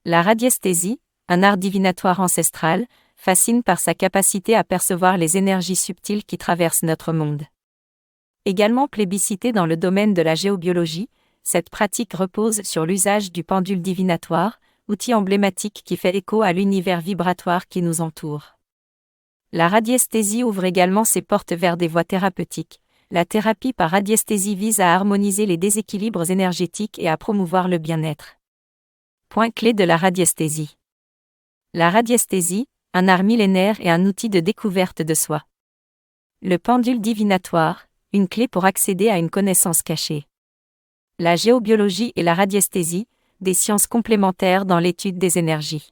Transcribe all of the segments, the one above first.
La radiesthésie, un art divinatoire ancestral, fascine par sa capacité à percevoir les énergies subtiles qui traversent notre monde. Également plébiscitée dans le domaine de la géobiologie, cette pratique repose sur l'usage du pendule divinatoire, outil emblématique qui fait écho à l'univers vibratoire qui nous entoure. La radiesthésie ouvre également ses portes vers des voies thérapeutiques. La thérapie par radiesthésie vise à harmoniser les déséquilibres énergétiques et à promouvoir le bien-être. Point clé de la radiesthésie. La radiesthésie, un art millénaire et un outil de découverte de soi. Le pendule divinatoire, une clé pour accéder à une connaissance cachée. La géobiologie et la radiesthésie, des sciences complémentaires dans l'étude des énergies.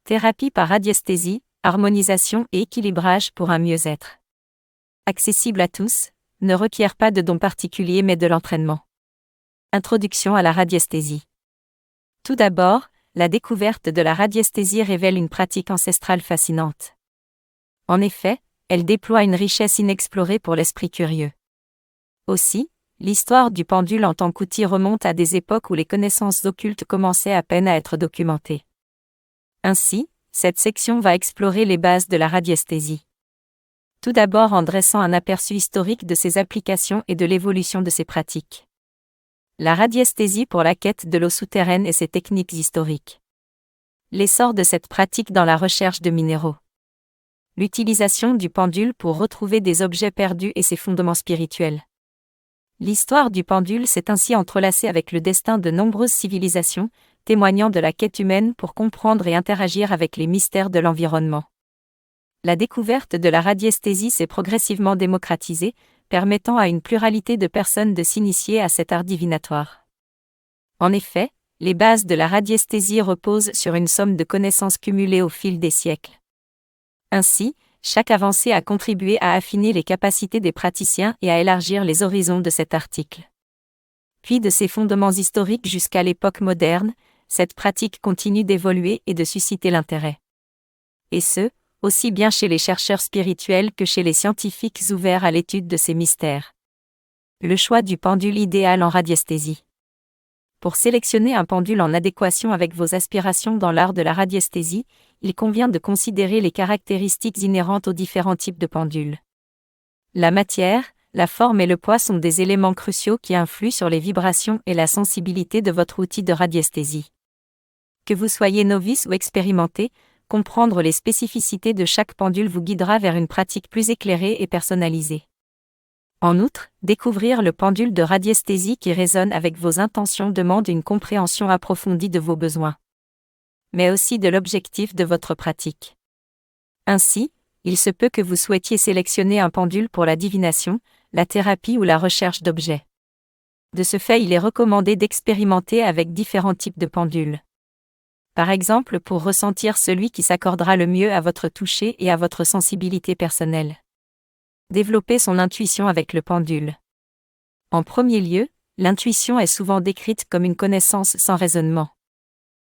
Thérapie par radiesthésie, harmonisation et équilibrage pour un mieux-être. Accessible à tous, ne requiert pas de dons particuliers mais de l'entraînement. Introduction à la radiesthésie. Tout d'abord, la découverte de la radiesthésie révèle une pratique ancestrale fascinante. En effet, elle déploie une richesse inexplorée pour l'esprit curieux. Aussi, l'histoire du pendule en tant qu'outil remonte à des époques où les connaissances occultes commençaient à peine à être documentées. Ainsi, cette section va explorer les bases de la radiesthésie. Tout d'abord en dressant un aperçu historique de ses applications et de l'évolution de ses pratiques. La radiesthésie pour la quête de l'eau souterraine et ses techniques historiques. L'essor de cette pratique dans la recherche de minéraux. L'utilisation du pendule pour retrouver des objets perdus et ses fondements spirituels. L'histoire du pendule s'est ainsi entrelacée avec le destin de nombreuses civilisations, témoignant de la quête humaine pour comprendre et interagir avec les mystères de l'environnement. La découverte de la radiesthésie s'est progressivement démocratisée, permettant à une pluralité de personnes de s'initier à cet art divinatoire. En effet, les bases de la radiesthésie reposent sur une somme de connaissances cumulées au fil des siècles. Ainsi, chaque avancée a contribué à affiner les capacités des praticiens et à élargir les horizons de cet article. Puis de ses fondements historiques jusqu'à l'époque moderne, cette pratique continue d'évoluer et de susciter l'intérêt. Et ce, aussi bien chez les chercheurs spirituels que chez les scientifiques ouverts à l'étude de ces mystères. Le choix du pendule idéal en radiesthésie. Pour sélectionner un pendule en adéquation avec vos aspirations dans l'art de la radiesthésie, il convient de considérer les caractéristiques inhérentes aux différents types de pendules. La matière, la forme et le poids sont des éléments cruciaux qui influent sur les vibrations et la sensibilité de votre outil de radiesthésie. Que vous soyez novice ou expérimenté, comprendre les spécificités de chaque pendule vous guidera vers une pratique plus éclairée et personnalisée. En outre, découvrir le pendule de radiesthésie qui résonne avec vos intentions demande une compréhension approfondie de vos besoins, mais aussi de l'objectif de votre pratique. Ainsi, il se peut que vous souhaitiez sélectionner un pendule pour la divination, la thérapie ou la recherche d'objets. De ce fait, il est recommandé d'expérimenter avec différents types de pendules. Par exemple, pour ressentir celui qui s'accordera le mieux à votre toucher et à votre sensibilité personnelle. Développer son intuition avec le pendule. En premier lieu, l'intuition est souvent décrite comme une connaissance sans raisonnement.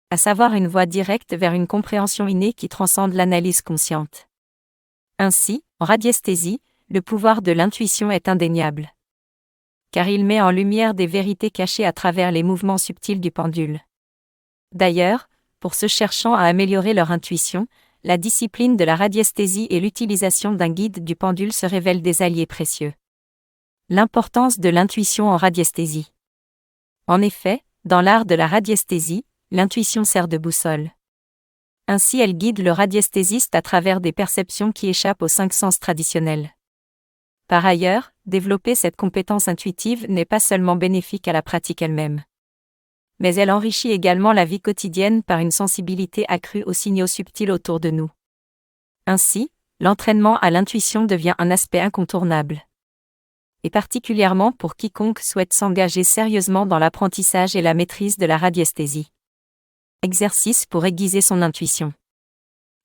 À savoir une voie directe vers une compréhension innée qui transcende l'analyse consciente. Ainsi, en radiesthésie, le pouvoir de l'intuition est indéniable. Car il met en lumière des vérités cachées à travers les mouvements subtils du pendule. D'ailleurs, pour ceux cherchant à améliorer leur intuition, la discipline de la radiesthésie et l'utilisation d'un guide du pendule se révèlent des alliés précieux. L'importance de l'intuition en radiesthésie. En effet, dans l'art de la radiesthésie, l'intuition sert de boussole. Ainsi elle guide le radiesthésiste à travers des perceptions qui échappent aux 5 sens traditionnels. Par ailleurs, développer cette compétence intuitive n'est pas seulement bénéfique à la pratique elle-même. Mais elle enrichit également la vie quotidienne par une sensibilité accrue aux signaux subtils autour de nous. Ainsi, l'entraînement à l'intuition devient un aspect incontournable. Et particulièrement pour quiconque souhaite s'engager sérieusement dans l'apprentissage et la maîtrise de la radiesthésie. Exercice pour aiguiser son intuition.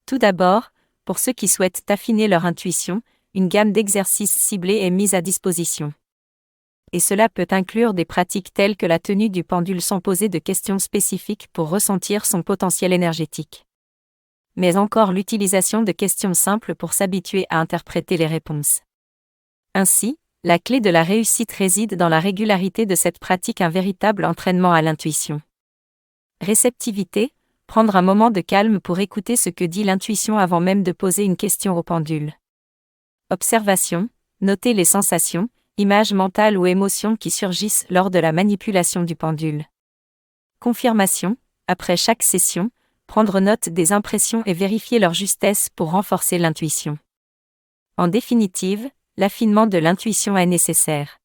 Tout d'abord, pour ceux qui souhaitent affiner leur intuition, une gamme d'exercices ciblés est mise à disposition. Et cela peut inclure des pratiques telles que la tenue du pendule sans poser de questions spécifiques pour ressentir son potentiel énergétique. Mais encore l'utilisation de questions simples pour s'habituer à interpréter les réponses. Ainsi, la clé de la réussite réside dans la régularité de cette pratique, un véritable entraînement à l'intuition. Réceptivité, Prendre un moment de calme pour écouter ce que dit l'intuition avant même de poser une question au pendule. Observation, notez les sensations, images mentales ou émotions qui surgissent lors de la manipulation du pendule. Confirmation, après chaque session, prendre note des impressions et vérifier leur justesse pour renforcer l'intuition. En définitive, l'affinement de l'intuition est nécessaire.